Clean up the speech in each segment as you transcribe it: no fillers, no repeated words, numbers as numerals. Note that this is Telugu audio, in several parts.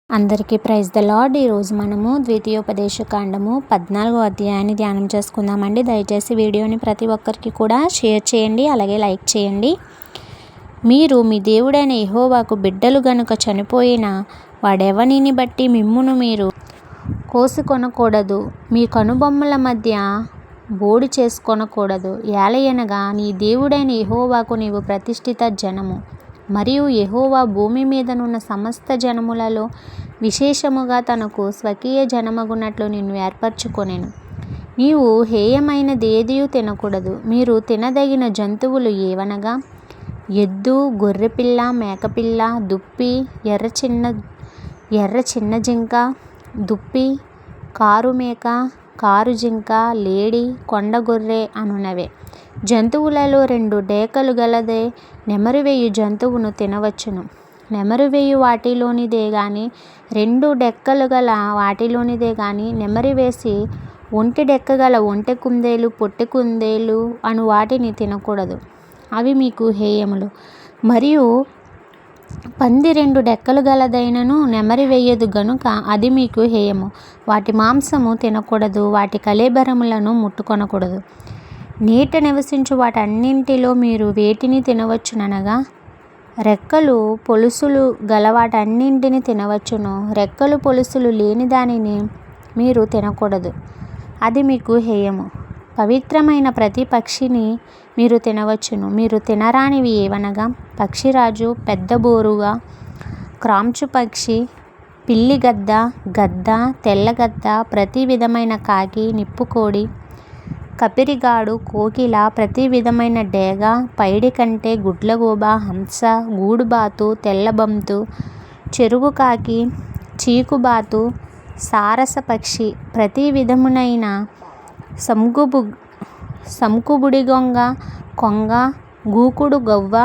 అందరికీ ప్రైజ్ ద లార్డ్. ఈరోజు మనము ద్వితీయోపదేశకాండము 14వ అధ్యాయాన్ని ధ్యానం చేసుకుందామండి. దయచేసి వీడియోని ప్రతి ఒక్కరికి కూడా షేర్ చేయండి, అలాగే లైక్ చేయండి. మీరు మీ దేవుడైన యెహోవాకు బిడ్డలు గనుక చనిపోయిన వాడెవనిని బట్టి మిమ్మును మీరు కోసుకొనకూడదు, మీ కనుబొమ్మల మధ్య బోడి చేసుకొనకూడదు. ఏలయనగా నీ దేవుడైన యెహోవాకు నీవు ప్రతిష్ఠిత జనము, మరియు యెహోవా భూమి మీదనున్న సమస్త జనములలో విశేషముగా తనకు స్వకీయ జనమగునట్లు నిన్ను ఏర్పరచుకొనెను. నీవు హేయమైనదేదియూ తినకూడదు. మీరు తినదగిన జంతువులు ఏవనగా ఎద్దు, గొర్రెపిల్ల, మేకపిల్ల, దుప్పి, ఎర్ర చిన్న జింక, దుప్పి, కారుమేక, కారుజింక, లేడి, కొండగొర్రె అనునవే. జంతువులలో 2 డేకలు గలదే నెమరువేయు జంతువును తినవచ్చును. నెమరువేయు వాటిలోనిదే గాని 2 డెక్కలు గల వాటిలోనిదే గాని నెమరివేసి ఒంటి డెక్కగల ఒంటె కుందేలు, పొట్టి కుందేలు అను వాటిని తినకూడదు, అవి మీకు హేయములు. మరియు పంది 2 డెక్కలు గలదైనను నెమరి వేయదు గనుక అది మీకు హేయము. వాటి మాంసము తినకూడదు, వాటి కళేబరములను ముట్టుకొనకూడదు. నీట నివసించు వాటన్నింటిలో మీరు వేటిని తినవచ్చుననగా రెక్కలు పొలుసులు గలవాటన్నింటిని తినవచ్చును. రెక్కలు పొలుసులు లేని దానిని మీరు తినకూడదు, అది మీకు హేయము. పవిత్రమైన ప్రతి పక్షిని మీరు తినవచ్చును. మీరు తినరానివి ఏవనగా పక్షిరాజు, పెద్ద బోరుగా, క్రాంచు పక్షి, పిల్లిగద్ద, గద్ద, తెల్లగద్ద, ప్రతి విధమైన కాకి, నిప్పుకోడి, కపిరిగాడు, కోకిల, ప్రతి విధమైన డేగ, పైడికంటె, గుడ్లగూబ, హంస, గూడుబాతు, తెల్లబంతు, చెరుగుకాకి, చీకుబాతు, సారస పక్షి, ప్రతి విధమునైన సంకుబుడిగొంగ, కొంగ, గూకుడు గవ్వ,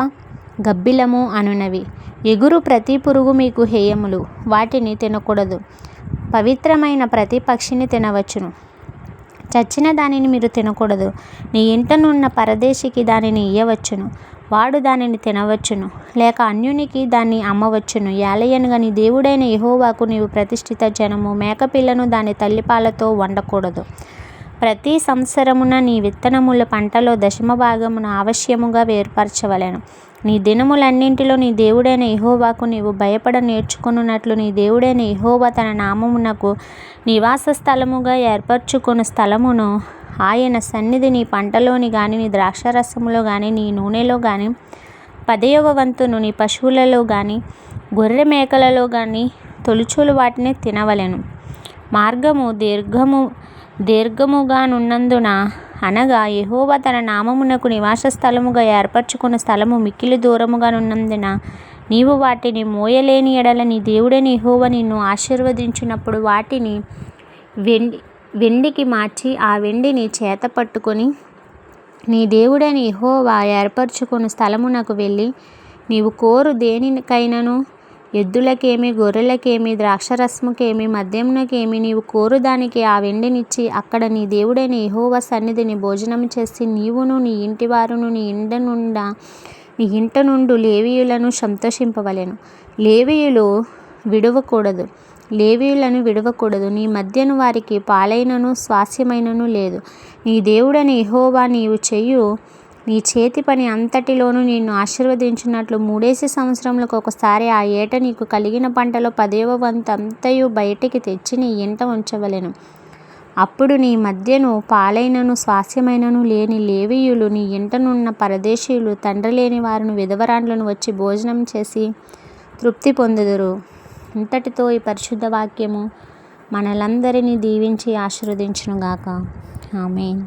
గబ్బిలము అనునవి. ఎగురు ప్రతి పురుగు మీకు హేయములు, వాటిని తినకూడదు. పవిత్రమైన ప్రతి పక్షిని తినవచ్చును, చచ్చిన దానిని మీరు తినకూడదు. నీ ఇంటనున్న పరదేశికి దానిని ఇయ్యవచ్చును, వాడు దానిని తినవచ్చును, లేక అన్యునికి దాన్ని అమ్మవచ్చును. ఏలయనగా నీ దేవుడైన యెహోవాకు నీవు ప్రతిష్ఠిత జనము. మేకపిల్లను దాని తల్లిపాలతో వండకూడదు. ప్రతి సంవత్సరమున నీ విత్తనముల పంటలో 10వ భాగమును అవశ్యముగా వేరుపరచవలెను. నీ దినములన్నింటిలో నీ దేవుడైన యెహోవాకు నీవు భయపడ నేర్చుకొనున్నట్లు నీ దేవుడైన యెహోవా తన నామమునకు నివాస స్థలముగా ఏర్పరచుకొను స్థలమును ఆయన సన్నిధి నీ పంటలోని గాని, నీ ద్రాక్షరసములో గాని, నీ నూనెలో గాని 10వ వంతును నీ పశువులలో గాని, గొర్రె మేకలలో గాని తొలుచూలు వాటిని తినవలెను. మార్గము దీర్ఘముగానున్నందున అనగా యెహోవా తన నామమునకు నివాస స్థలముగా ఏర్పరచుకున్న స్థలము మిక్కిలి దూరముగానున్నందున నీవు వాటిని మోయలేని ఎడల నీ దేవుడైన యెహోవా నిన్ను ఆశీర్వదించినప్పుడు వాటిని వెండికి మార్చి ఆ వెండిని చేత పట్టుకొని నీ దేవుడైన యెహోవా ఏర్పరచుకున్న స్థలమునకు వెళ్ళి నీవు కోరు దేనికైనను, ఎద్దులకేమి, గొర్రెలకేమి, ద్రాక్షరసముకేమి, మద్యమునకేమి నీవు కోరు దానికి ఆ వెండినిచ్చి అక్కడ నీ దేవుడైన యెహోవా సన్నిధిని భోజనము చేసి నీవును నీ ఇంటివారును నీ ఇంట నుండు లేవీయులను సంతోషింపవలెను. లేవీయులను విడవకూడదు. నీ మధ్యను వారికి పాలైనను స్వాస్యమైనను లేదు. నీ దేవుడైన యెహోవా నీవు చేయు నీ చేతి పని అంతటిలోనూ నిన్ను ఆశీర్వదించినట్లు 3 సంవత్సరములకు ఒకసారి ఆ ఏట నీకు కలిగిన పంటలో 10వ వంతు అంతయు బయటికి తెచ్చి నీ ఇంట ఉంచవలెను. అప్పుడు నీ మధ్యను పాలైనను స్వాస్యమైనను లేని లేవీయులు, నీ ఇంటనున్న పరదేశీయులు, తండ్రి లేని వారును, విధవరాండ్లను వచ్చి భోజనం చేసి తృప్తి పొందుదురు. ఇంతటితో ఈ పరిశుద్ధ వాక్యము మనలందరినీ దీవించి ఆశీర్వదించునుగాక. ఆమేన్.